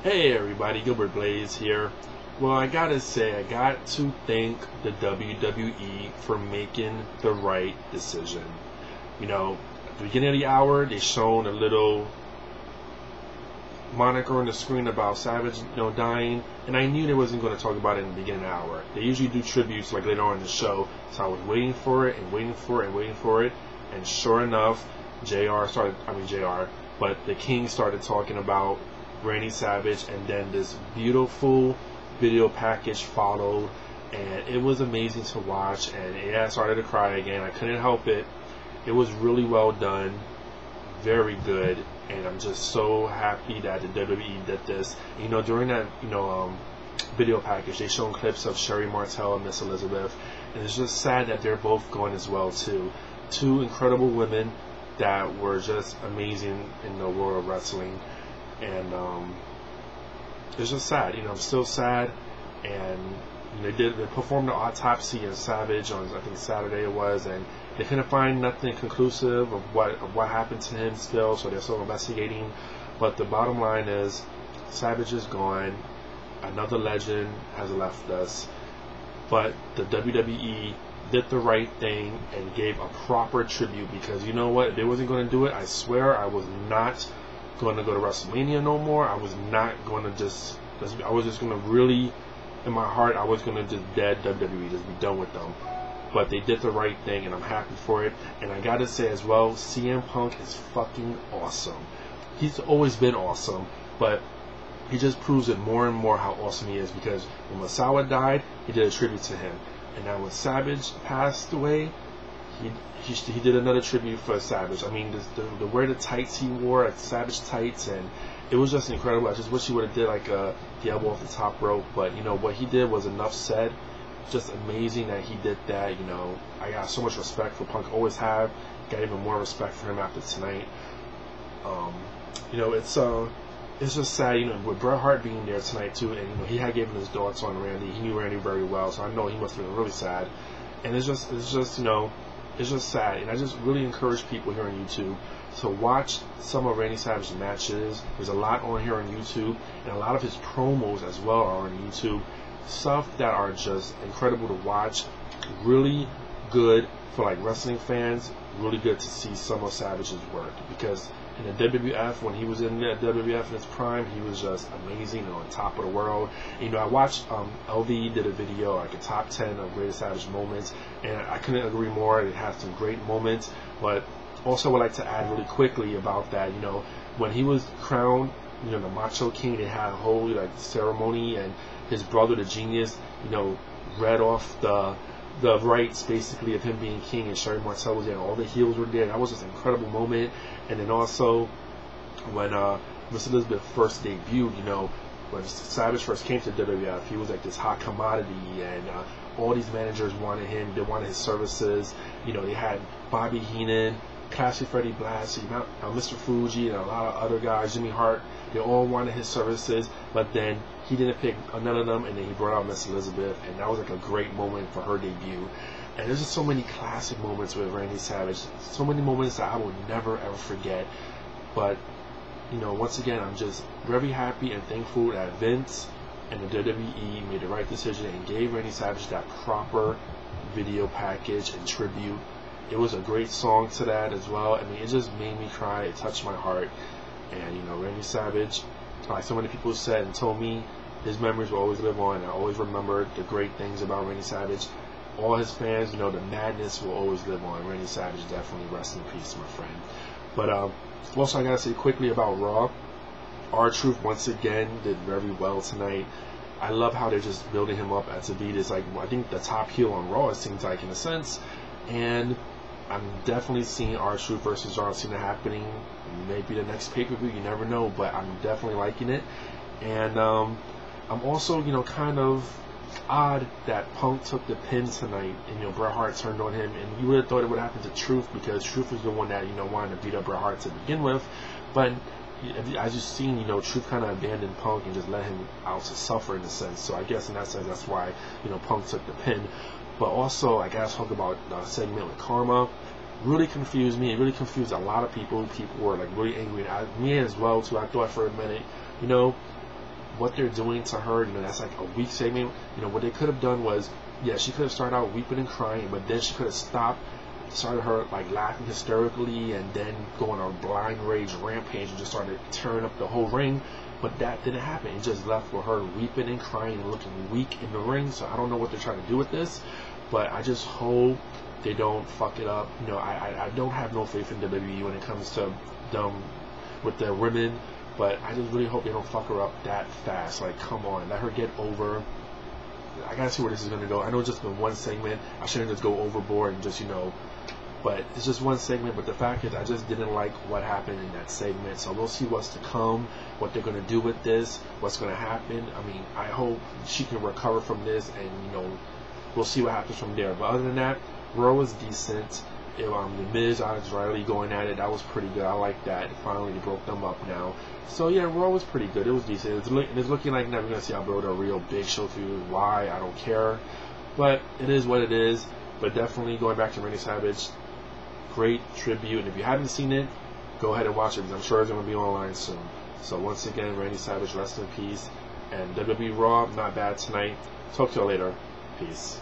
Hey everybody, gilbertblaze here. Well, I gotta say, I got to thank the WWE for making the right decision. You know, at the beginning of the hour, they shown a little moniker on the screen about Savage, dying, and I knew they wasn't going to talk about it in the beginning of the hour. They usually do tributes like later on in the show, so I was waiting for it and waiting for it and waiting for it, and sure enough, but the King started talking about Randy Savage, and then this beautiful video package followed, and it was amazing to watch. And yeah, I started to cry again. I couldn't help it. It was really well done, very good, and I'm just so happy that the WWE did this. During that video package, they showed clips of Sherry Martel and Miss Elizabeth, and it's just sad that they're both going as well too. Two incredible women that were just amazing in the world of wrestling. And it's just sad. I'm still sad. And they performed the autopsy of Savage on, I think, Saturday it was, and they couldn't find nothing conclusive of what happened to him still, so they're still investigating. But the bottom line is, Savage is gone. Another legend has left us. But the WWE did the right thing and gave a proper tribute, because you know what? If they wasn't going to do it, I swear I was not going to go to WrestleMania no more. I was not going to I was just going to really, in my heart, I was going to just dead WWE, just be done with them. But they did the right thing, and I'm happy for it. And I got to say as well, CM Punk is fucking awesome. He's always been awesome, but he just proves it more and more how awesome he is, because when Masawa died, he did a tribute to him. And now when Savage passed away, he did another tribute for Savage. I mean, the wear the tights he wore, like Savage tights, and it was just incredible. I just wish he would have did like the elbow off the top rope, but what he did was enough said. Just amazing that he did that. I got so much respect for Punk, always have. Got even more respect for him after tonight. It's just sad, with Bret Hart being there tonight too, and he had given his thoughts on Randy. He knew Randy very well, so I know he must have been really sad. And it's just sad. And I just really encourage people here on YouTube to watch some of Randy Savage's matches. There's a lot on here on YouTube, and a lot of his promos as well are on YouTube. Stuff that are just incredible to watch. Really good for like wrestling fans. Really good to see some of Savage's work, because in the WWF, when he was in the WWF in his prime, he was just amazing and on top of the world. I watched LV did a video like a top 10 of greatest Savage moments, and I couldn't agree more. It had some great moments, but also would like to add really quickly about that. When he was crowned, the Macho King, they had a whole ceremony, and his brother, the Genius, read off the rights basically of him being king, and Sherry Martel was there, and all the heels were there. That was just an incredible moment. And then also when Miss Elizabeth first debuted, when Savage first came to WWF, he was like this hot commodity, and all these managers wanted him. They wanted his services. They had Bobby Heenan, Classic Freddie Blassie, Mr. Fuji, and a lot of other guys, Jimmy Hart. They all wanted his services, but then he didn't pick none of them, and then he brought out Miss Elizabeth, and that was like a great moment for her debut. And there's just so many classic moments with Randy Savage, so many moments that I will never ever forget. But once again, I'm just very happy and thankful that Vince and the WWE made the right decision and gave Randy Savage that proper video package and tribute. It was a great song to that as well. I mean, it just made me cry. It touched my heart. And Randy Savage, like so many people said and told me, his memories will always live on. I always remember the great things about Randy Savage. All his fans, the madness will always live on. Randy Savage, definitely rest in peace, my friend. But also, I gotta say quickly about Raw. R-Truth once again did very well tonight. I love how they're just building him up as to be this, I think, the top heel on Raw, it seems like, in a sense. And I'm definitely seeing R-Truth versus John Cena happening. Maybe the next pay-per-view, you never know, but I'm definitely liking it. And I'm also, kind of odd that Punk took the pin tonight, and Bret Hart turned on him, and you would have thought it would happen to Truth, because Truth is the one that wanted to beat up Bret Hart to begin with. But as you've seen, Truth kind of abandoned Punk and just let him out to suffer in a sense. So I guess in that sense, that's why Punk took the pin. But also, I gotta talk about the segment with Kharma. really confused me. It really confused a lot of people. People were like really angry, and me as well too. I thought for a minute, you know, what they're doing to her, you know, that's like a weak segment. You know, what they could have done was, yeah, she could have started out weeping and crying, but then she could have started her like laughing hysterically, and then go on a blind rage rampage and just started tearing up the whole ring. But that didn't happen. It just left with her weeping and crying and looking weak in the ring. So I don't know what they're trying to do with this, but I just hope they don't fuck it up. You know, I don't have no faith in WWE when it comes to them with their women, but I just really hope they don't fuck her up that fast. Like, come on, let her get over. I gotta see where this is gonna go. I know it's just been one segment. I shouldn't just go overboard and just, you know, but it's just one segment. But the fact is, I just didn't like what happened in that segment. So we'll see what's to come, what they're gonna do with this, what's gonna happen. I mean, I hope she can recover from this, and you know, we'll see what happens from there. But other than that, Raw was decent. The Miz, Alex Riley going at it, that was pretty good. I like that. Finally, they broke them up now. So yeah, Raw was pretty good. It was decent. It's looking like never gonna see I build a real big show feud. Why? I don't care. But it is what it is. But definitely going back to Randy Savage, great tribute. And if you haven't seen it, go ahead and watch it, because I'm sure it's gonna be online soon. So once again, Randy Savage, rest in peace. And WWE Raw, not bad tonight. Talk to you later. Peace.